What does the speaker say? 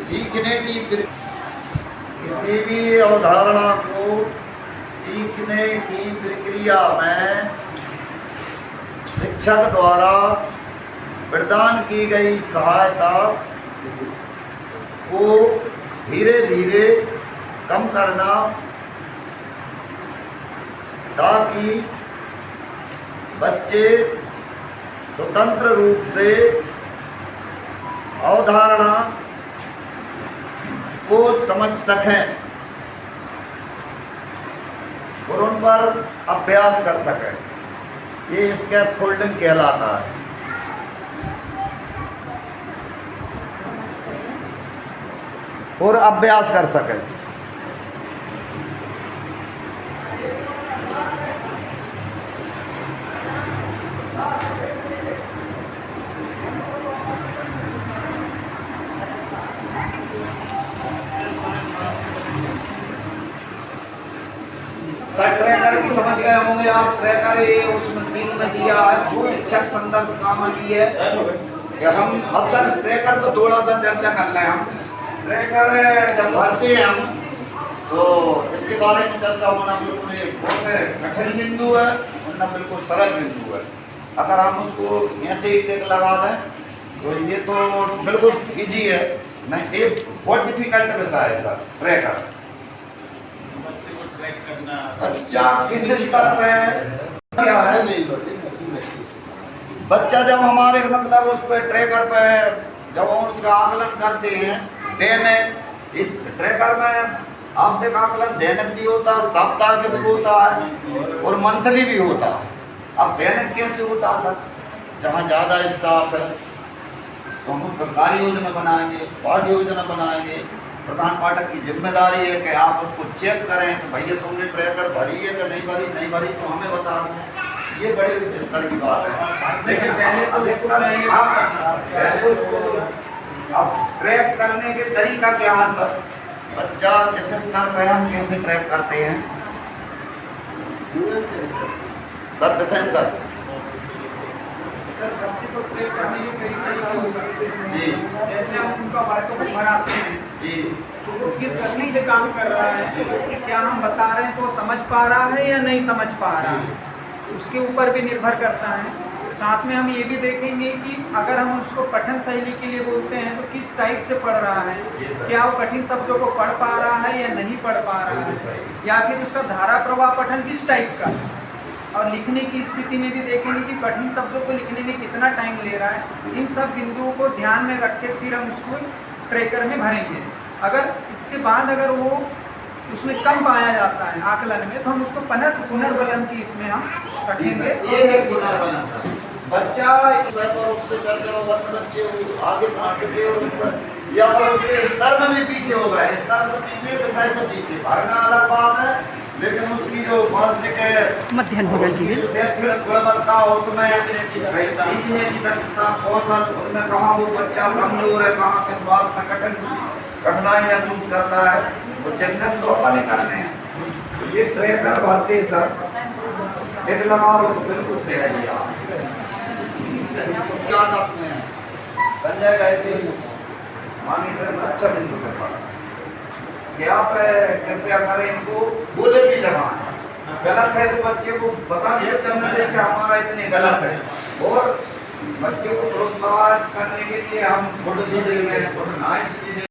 सीखने की किसी भी अवधारणा को सीखने की प्रक्रिया में शिक्षक द्वारा प्रदान की गई सहायता को धीरे धीरे कम करना ताकि बच्चे स्वतंत्र रूप से अवधारणा को समझ सकें और उन पर अभ्यास कर सकें। ये स्कैफोल्डिंग कहलाता है। और अभ्यास कर सकें। सर ट्रैकर की समझ गए होंगे आप। ट्रैकर ये उस मशीन में दिया है जो शिक्षक संदर्भ काम की है कि हम अब सर ट्रैकर पर थोड़ा सा चर्चा कर लें। हम ट्रैकर जब भरते हैं हम तो इसके बारे में चर्चा होना बिल्कुल एक बहुत कठिन बिंदु है, वरना बिल्कुल सरल बिंदु है। अगर हम उसको ऐसे ही टेक लगा दें तो ये तो बिल्कुल ईजी है, नहीं एक बहुत डिफिकल्ट विषय है सर ट्रैकर। बच्चा किस स्तर पे क्या है, बच्चा जब हमारे मतलब उस पे ट्रैकर पे जब हम उसका आकलन करते हैं दैनिक, ट्रैकर में आप देख आकलन दैनिक भी होता है, साप्ताहिक भी होता है और मंथली भी होता है। अब दैनिक कैसे होता है सर, जहाँ ज़्यादा स्टाफ है तो हम उस पर कार्य योजना बनाएंगे, पाठ्य योजना बनाएंगे। प्रधान पाठक की जिम्मेदारी है कि आप उसको चेक करें कि भैया तुमने ट्रैकर भरी है कि नहीं भरी तो हमें बता दें। ये बड़े स्तर की बात है। लेकिन पहले उसको अब ट्रैक करने के तरीका क्या है सर, बच्चा किस स्तर पर हम कैसे ट्रैक करते हैं सर बिसेन सर? बच्चे को ट्रैक करने के कई तरीके हो सकते हैं जी। जैसे हम उनका वर्कआउट बनाते हैं जी, तो वो किस गति से काम कर रहा है, क्या हम बता रहे हैं तो वो समझ पा रहा है या नहीं समझ पा रहा है, उसके ऊपर भी निर्भर करता है। साथ में हम ये भी देखेंगे कि अगर हम उसको पठन शैली के लिए बोलते हैं तो किस टाइप से पढ़ रहा है, क्या वो कठिन शब्दों को पढ़ पा रहा है या नहीं पढ़ पा रहा है, या फिर उसका धारा प्रवाह पठन किस टाइप का। और लिखने की स्थिति में भी देखेंगे कि कठिन शब्दों को लिखने में कितना टाइम ले रहा है। इन सब बिंदुओं को ध्यान में रख के फिर हम उसको ट्रैकर में भरेंगे। अगर इसके बाद अगर वो उसमें कम पाया जाता है आकलन में तो हम उसको पुनर्बलन की इसमें हम रखेंगे। ये है पुनर्बलन। बच्चा पर उससे चर्चा होगा तो बच्चे आगे पहुंच चुके और उस पर या और उसके स्तर में भी पीछे हो गए, स्तर से पीछे विषय से पीछे भागना अलग बात है, लेकिन उसकी जो मानसिक मध्याह्न भोजन की शैक्षणिक गुणवत्ता उसमें सीखने की दक्षता कौशल उनमें कहाँ वो बच्चा कमजोर है, कहाँ किस बात में कठिनाई महसूस करता है, वो चिन्हित तो अपने करने हैं। ये ट्रैकर भरते सर एक लगाओ तो बिल्कुल सही है। याद अपने संजय गए थे मॉनिटर में अच्छा बिंदु के पास कि आप कृपया करें इनको बोले भी लगाएं, गलत है तो बच्चे को बता चलना चाहिए कि हमारा इतने गलत है। और बच्चे को प्रोत्साहित करने के लिए हम गुड दे रहे हैं, गुड नाइट